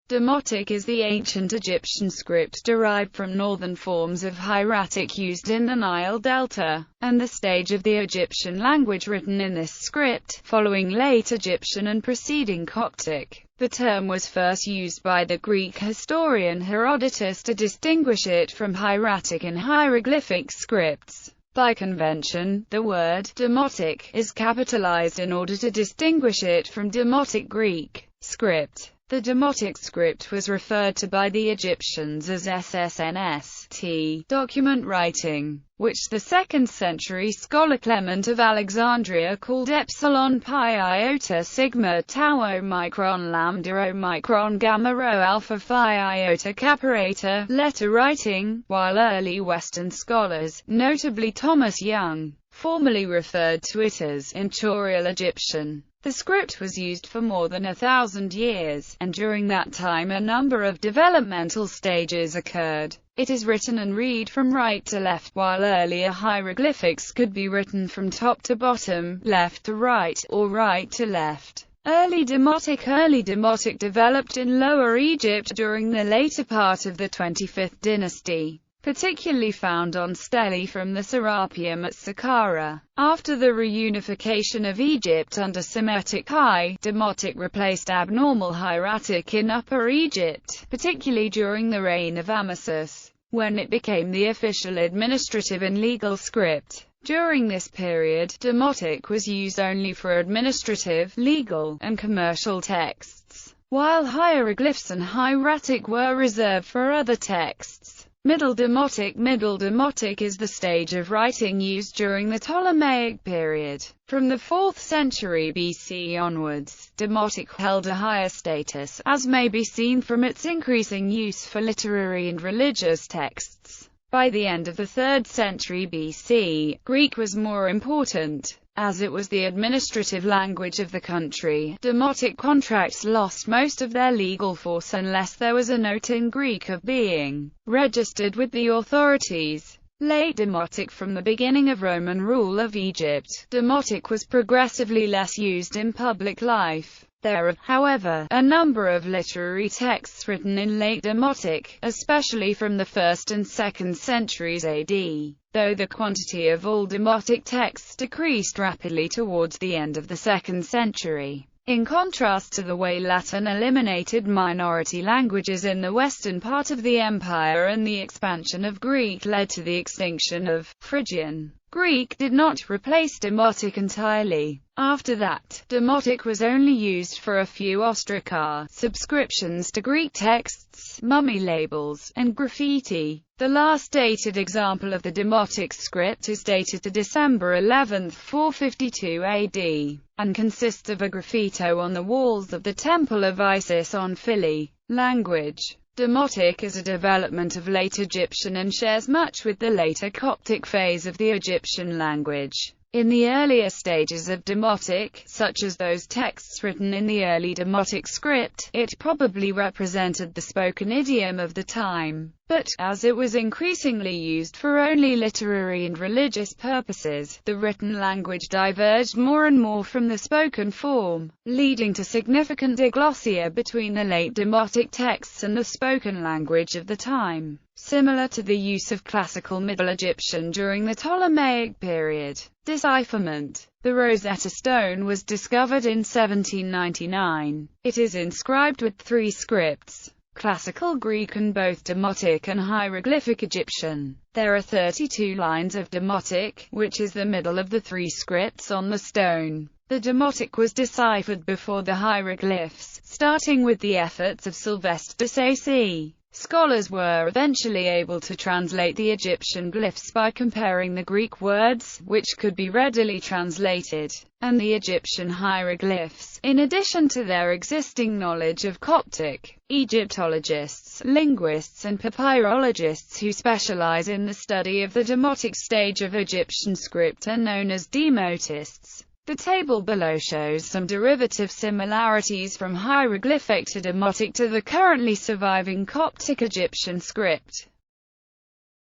Demotic is the ancient Egyptian script derived from northern forms of hieratic used in the Nile Delta, and the stage of the Egyptian language written in this script, following late Egyptian and preceding Coptic. The term was first used by the Greek historian Herodotus to distinguish it from hieratic and hieroglyphic scripts. By convention, the word Demotic is capitalized in order to distinguish it from Demotic Greek script. The Demotic script was referred to by the Egyptians as SSNST, document writing, which the 2nd century scholar Clement of Alexandria called Epsilon Pi Iota Sigma Tau Omicron Lambda Omicron Gamma Rho Alpha Phi Iota Caparata, letter writing, while early Western scholars, notably Thomas Young, formerly referred to it as Intaurial Egyptian. The script was used for more than 1,000 years, and during that time a number of developmental stages occurred. It is written and read from right to left, while earlier hieroglyphics could be written from top to bottom, left to right, or right to left. Early Demotic developed in Lower Egypt during the later part of the 25th dynasty, particularly found on stelae from the Serapeum at Saqqara. After the reunification of Egypt under Semitic High Demotic replaced abnormal hieratic in Upper Egypt, particularly during the reign of Amasis, when it became the official administrative and legal script. During this period, Demotic was used only for administrative, legal, and commercial texts, while hieroglyphs and hieratic were reserved for other texts. Middle Demotic is the stage of writing used during the Ptolemaic period. From the 4th century BC onwards, Demotic held a higher status, as may be seen from its increasing use for literary and religious texts. By the end of the 3rd century BC, Greek was more important, as it was the administrative language of the country. Demotic contracts lost most of their legal force unless there was a note in Greek of being registered with the authorities. Late Demotic. From the beginning of Roman rule of Egypt, Demotic was progressively less used in public life. There are, however, a number of literary texts written in late Demotic, especially from the 1st and 2nd centuries AD, though the quantity of all Demotic texts decreased rapidly towards the end of the 2nd century. In contrast to the way Latin eliminated minority languages in the western part of the empire and the expansion of Greek led to the extinction of Phrygian, Greek did not replace Demotic entirely. After that, Demotic was only used for a few ostracar, subscriptions to Greek texts, mummy labels, and graffiti. The last dated example of the Demotic script is dated to December 11, 452 AD, and consists of a graffito on the walls of the Temple of Isis on Philae. Language. Demotic is a development of late Egyptian and shares much with the later Coptic phase of the Egyptian language. In the earlier stages of Demotic, such as those texts written in the early Demotic script, it probably represented the spoken idiom of the time. But, as it was increasingly used for only literary and religious purposes, the written language diverged more and more from the spoken form, leading to significant diglossia between the late Demotic texts and the spoken language of the time, similar to the use of classical Middle Egyptian during the Ptolemaic period. Decipherment. The Rosetta Stone was discovered in 1799. It is inscribed with 3 scripts: Classical Greek and both Demotic and hieroglyphic Egyptian. There are 32 lines of Demotic, which is the middle of the 3 scripts on the stone. The Demotic was deciphered before the hieroglyphs, starting with the efforts of Sylvestre de Sacy. Scholars were eventually able to translate the Egyptian glyphs by comparing the Greek words, which could be readily translated, and the Egyptian hieroglyphs, in addition to their existing knowledge of Coptic. Egyptologists, linguists and papyrologists who specialize in the study of the Demotic stage of Egyptian script are known as demotists. The table below shows some derivative similarities from hieroglyphic to Demotic to the currently surviving Coptic Egyptian script.